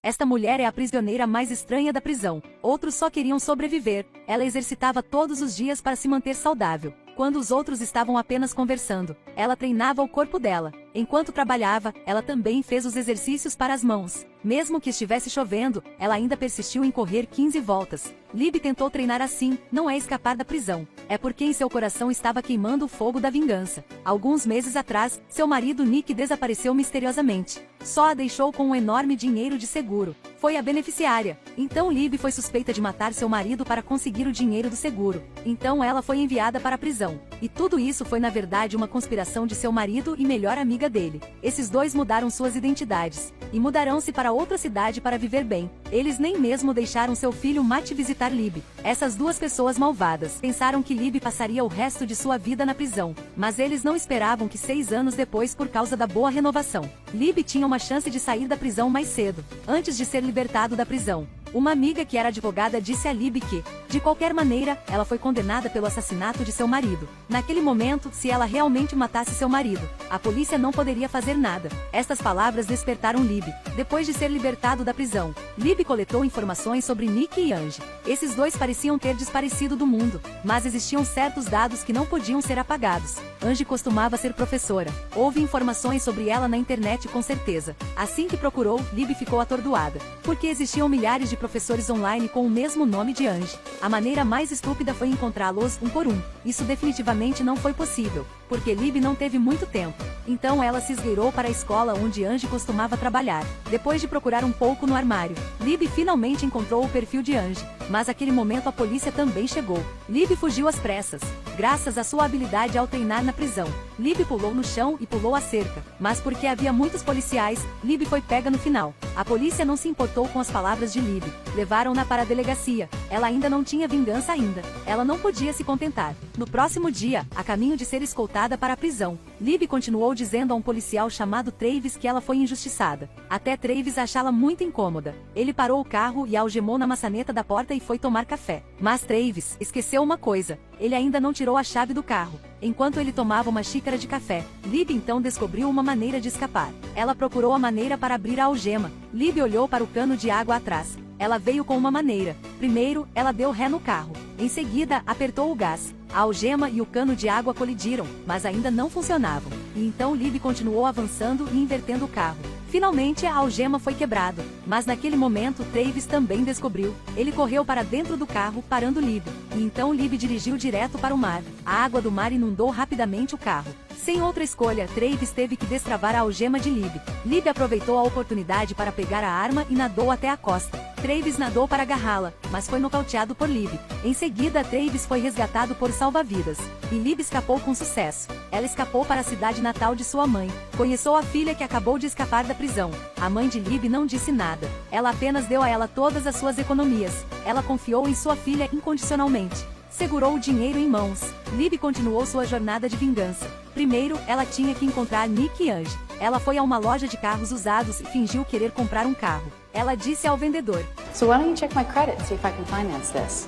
Esta mulher é a prisioneira mais estranha da prisão. Outros só queriam sobreviver. Ela exercitava todos os dias para se manter saudável. Quando os outros estavam apenas conversando, ela treinava o corpo dela. Enquanto trabalhava, ela também fez os exercícios para as mãos. Mesmo que estivesse chovendo, ela ainda persistiu em correr 15 voltas. Libby tentou treinar assim, não é escapar da prisão. É porque em seu coração estava queimando o fogo da vingança. Alguns meses atrás, seu marido Nick desapareceu misteriosamente. Só a deixou com um enorme dinheiro de seguro. Foi a beneficiária. Então Libby foi suspeita de matar seu marido para conseguir o dinheiro do seguro. Então ela foi enviada para a prisão. E tudo isso foi na verdade uma conspiração de seu marido e melhor amiga dele. Esses dois mudaram suas identidades. E mudarão-se para outra cidade para viver bem. Eles nem mesmo deixaram seu filho Matt visitar Libby. Essas duas pessoas malvadas pensaram que Libby passaria o resto de sua vida na prisão. Mas eles não esperavam que 6 anos depois, por causa da boa renovação, Libby tinha uma chance de sair da prisão mais cedo. Antes de ser libertado da prisão, uma amiga que era advogada disse a Libby que, de qualquer maneira, ela foi condenada pelo assassinato de seu marido. Naquele momento, se ela realmente matasse seu marido, a polícia não poderia fazer nada. Estas palavras despertaram Libby. Depois de ser libertado da prisão, Libby coletou informações sobre Nick e Angie. Esses dois pareciam ter desaparecido do mundo, mas existiam certos dados que não podiam ser apagados. Angie costumava ser professora. Houve informações sobre ela na internet com certeza. Assim que procurou, Libby ficou atordoada, porque existiam milhares de professores online com o mesmo nome de Angie. A maneira mais estúpida foi encontrá-los um por um. Isso definitivamente não foi possível, porque Libby não teve muito tempo. Então ela se esgueirou para a escola onde Angie costumava trabalhar. Depois de procurar um pouco no armário, Libby finalmente encontrou o perfil de Angie. Mas naquele momento a polícia também chegou. Libby fugiu às pressas, graças à sua habilidade ao treinar na prisão. Libby pulou no chão e pulou a cerca. Mas porque havia muitos policiais, Libby foi pega no final. A polícia não se importou com as palavras de Libby. Levaram-na para a delegacia. Ela ainda não tinha vingança ainda. Ela não podia se contentar. No próximo dia, a caminho de ser escoltada para a prisão, Libby continuou dizendo a um policial chamado Travis que ela foi injustiçada. Até Travis achá-la muito incômoda. Ele parou o carro e a algemou na maçaneta da porta e foi tomar café. Mas Travis esqueceu uma coisa. Ele ainda não tirou a chave do carro. Enquanto ele tomava uma xícara de café, Libby então descobriu uma maneira de escapar. Ela procurou a maneira para abrir a algema. Libby olhou para o cano de água atrás. Ela veio com uma maneira. Primeiro, ela deu ré no carro. Em seguida, apertou o gás. A algema e o cano de água colidiram, mas ainda não funcionavam. E então Libby continuou avançando e invertendo o carro. Finalmente a algema foi quebrada, mas naquele momento Travis também descobriu. Ele correu para dentro do carro, parando Libby. E então Libby dirigiu direto para o mar. A água do mar inundou rapidamente o carro. Sem outra escolha, Travis teve que destravar a algema de Libby. Libby aproveitou a oportunidade para pegar a arma e nadou até a costa. Travis nadou para agarrá-la, mas foi nocauteado por Libby. Em seguida, Travis foi resgatado por salva-vidas. E Libby escapou com sucesso. Ela escapou para a cidade natal de sua mãe. Conheceu a filha que acabou de escapar da prisão. A mãe de Libby não disse nada. Ela apenas deu a ela todas as suas economias. Ela confiou em sua filha incondicionalmente. Segurou o dinheiro em mãos. Libby continuou sua jornada de vingança. Primeiro, ela tinha que encontrar Nick e Angie. Ela foi a uma loja de carros usados e fingiu querer comprar um carro. Ela disse ao vendedor: So why don't you check my credit, see if I can finance this?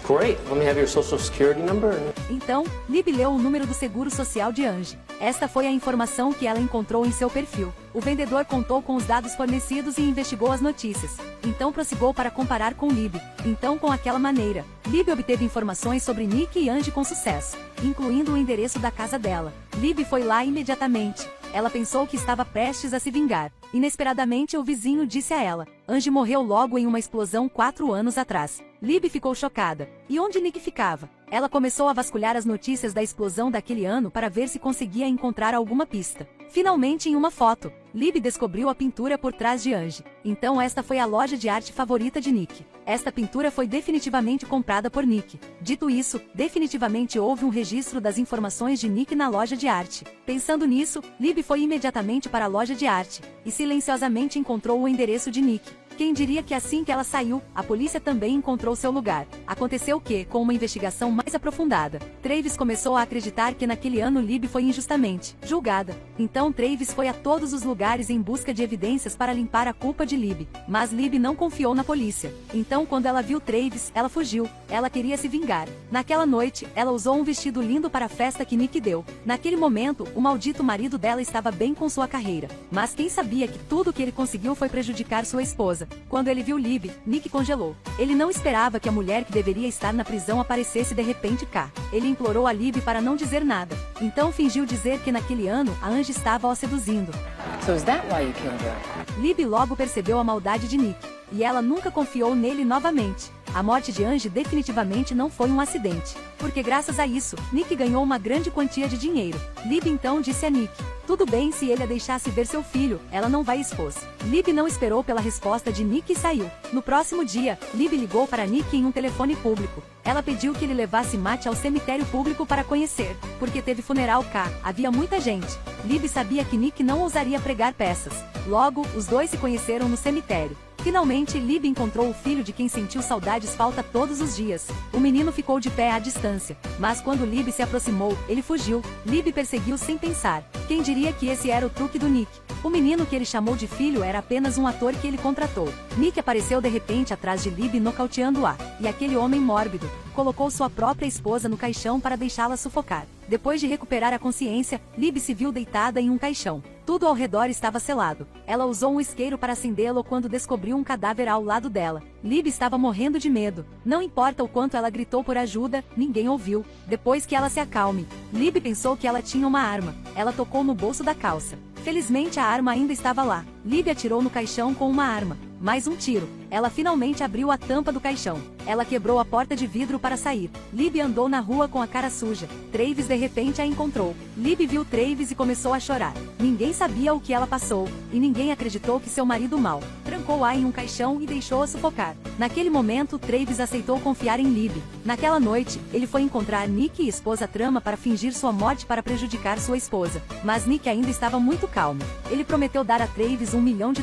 Great. Let me have your social security number. Então, Libby leu o número do seguro social de Angie. Esta foi a informação que ela encontrou em seu perfil. O vendedor contou com os dados fornecidos e investigou as notícias. Então prosseguiu para comparar com Libby. Então, com aquela maneira, Libby obteve informações sobre Nick e Angie com sucesso, incluindo o endereço da casa dela. Libby foi lá imediatamente. Ela pensou que estava prestes a se vingar. Inesperadamente, o vizinho disse a ela: Angie morreu logo em uma explosão 4 anos atrás. Libby ficou chocada. E onde Nick ficava? Ela começou a vasculhar as notícias da explosão daquele ano para ver se conseguia encontrar alguma pista. Finalmente, em uma foto, Libby descobriu a pintura por trás de Angie. Então esta foi a loja de arte favorita de Nick. Esta pintura foi definitivamente comprada por Nick. Dito isso, definitivamente houve um registro das informações de Nick na loja de arte. Pensando nisso, Libby foi imediatamente para a loja de arte e silenciosamente encontrou o endereço de Nick. Quem diria que assim que ela saiu, a polícia também encontrou seu lugar. Aconteceu que, com uma investigação mais aprofundada, Travis começou a acreditar que naquele ano Libby foi injustamente julgada. Então Travis foi a todos os lugares em busca de evidências para limpar a culpa de Libby. Mas Libby não confiou na polícia. Então quando ela viu Travis, ela fugiu. Ela queria se vingar. Naquela noite, ela usou um vestido lindo para a festa que Nick deu. Naquele momento, o maldito marido dela estava bem com sua carreira. Mas quem sabia que tudo que ele conseguiu foi prejudicar sua esposa. Quando ele viu Libby, Nick congelou. Ele não esperava que a mulher que deveria estar na prisão aparecesse de repente cá. Ele implorou a Libby para não dizer nada. Então fingiu dizer que naquele ano, a Angie estava o seduzindo. So is that why you killed her? Libby logo percebeu a maldade de Nick. E ela nunca confiou nele novamente. A morte de Angie definitivamente não foi um acidente. Porque graças a isso, Nick ganhou uma grande quantia de dinheiro. Libby então disse a Nick: tudo bem se ele a deixasse ver seu filho, ela não vai expor. Libby não esperou pela resposta de Nick e saiu. No próximo dia, Libby ligou para Nick em um telefone público. Ela pediu que ele levasse Matt ao cemitério público para conhecer, porque teve funeral cá, havia muita gente. Libby sabia que Nick não ousaria pregar peças. Logo, os dois se conheceram no cemitério. Finalmente, Libby encontrou o filho de quem sentiu saudades falta todos os dias. O menino ficou de pé à distância, mas quando Libby se aproximou, ele fugiu. Libby perseguiu sem pensar. Quem diria que esse era o truque do Nick? O menino que ele chamou de filho era apenas um ator que ele contratou. Nick apareceu de repente atrás de Libby nocauteando-a, e aquele homem mórbido colocou sua própria esposa no caixão para deixá-la sufocar. Depois de recuperar a consciência, Libby se viu deitada em um caixão. Tudo ao redor estava selado. Ela usou um isqueiro para acendê-lo quando descobriu um cadáver ao lado dela. Libby estava morrendo de medo. Não importa o quanto ela gritou por ajuda, ninguém ouviu. Depois que ela se acalme, Libby pensou que ela tinha uma arma. Ela tocou no bolso da calça. Felizmente a arma ainda estava lá. Libby atirou no caixão com uma arma. Mais um tiro. Ela finalmente abriu a tampa do caixão. Ela quebrou a porta de vidro para sair. Libby andou na rua com a cara suja. Travis de repente a encontrou. Libby viu Travis e começou a chorar. Ninguém sabia o que ela passou, e ninguém acreditou que seu marido mau trancou-a em um caixão e deixou-a sufocar. Naquele momento, Travis aceitou confiar em Libby. Naquela noite, ele foi encontrar Nick e expôs a trama para fingir sua morte para prejudicar sua esposa. Mas Nick ainda estava muito calmo. Ele prometeu dar a Travis $1 milhão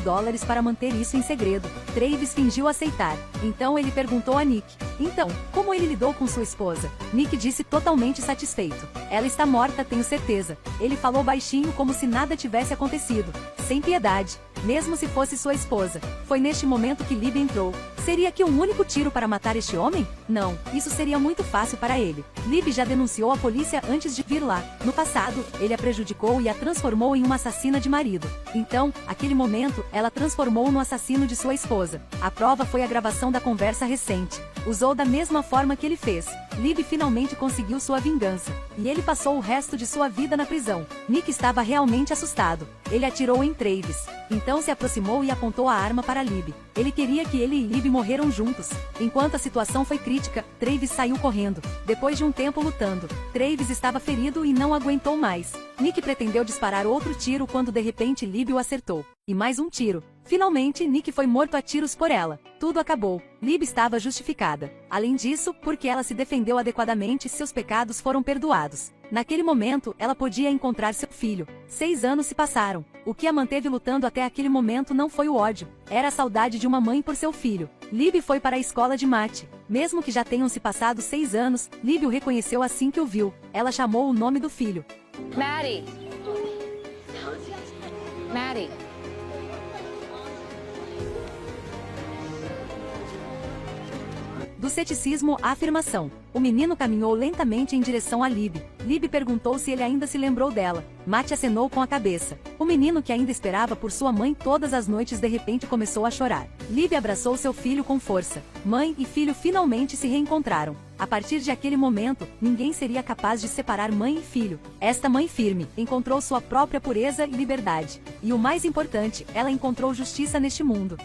para manter isso em segredo. Travis fingiu aceitar. Então ele perguntou a Nick: então, como ele lidou com sua esposa? Nick disse totalmente satisfeito: ela está morta, tenho certeza. Ele falou baixinho como se nada tivesse acontecido. Sem piedade. Mesmo se fosse sua esposa. Foi neste momento que Libby entrou. Seria que um único tiro para matar este homem? Não, isso seria muito fácil para ele. Libby já denunciou a polícia antes de vir lá. No passado, ele a prejudicou e a transformou em uma assassina de marido. Então, aquele momento, ela transformou no assassino de sua esposa. A prova foi a gravação da conversa recente. Usou da mesma forma que ele fez. Libby finalmente conseguiu sua vingança. E ele passou o resto de sua vida na prisão. Nick estava realmente assustado. Ele atirou em Travis. Então se aproximou e apontou a arma para Libby. Ele queria que ele e Libby morreram juntos. Enquanto a situação foi crítica, Travis saiu correndo. Depois de um tempo lutando, Travis estava ferido e não aguentou mais. Nick pretendeu disparar outro tiro quando de repente Libby o acertou. E mais um tiro. Finalmente, Nick foi morto a tiros por ela. Tudo acabou. Libby estava justificada. Além disso, porque ela se defendeu adequadamente, seus pecados foram perdoados. Naquele momento, ela podia encontrar seu filho. 6 anos se passaram. O que a manteve lutando até aquele momento não foi o ódio. Era a saudade de uma mãe por seu filho. Libby foi para a escola de Matt. Mesmo que já tenham se passado 6 anos, Libby o reconheceu assim que o viu. Ela chamou o nome do filho. Maddie. Maddie. Do ceticismo à afirmação. O menino caminhou lentamente em direção a Libby. Libby perguntou se ele ainda se lembrou dela. Matt acenou com a cabeça. O menino, que ainda esperava por sua mãe todas as noites, de repente começou a chorar. Libby abraçou seu filho com força. Mãe e filho finalmente se reencontraram. A partir de aquele momento, ninguém seria capaz de separar mãe e filho. Esta mãe firme encontrou sua própria pureza e liberdade. E o mais importante, ela encontrou justiça neste mundo.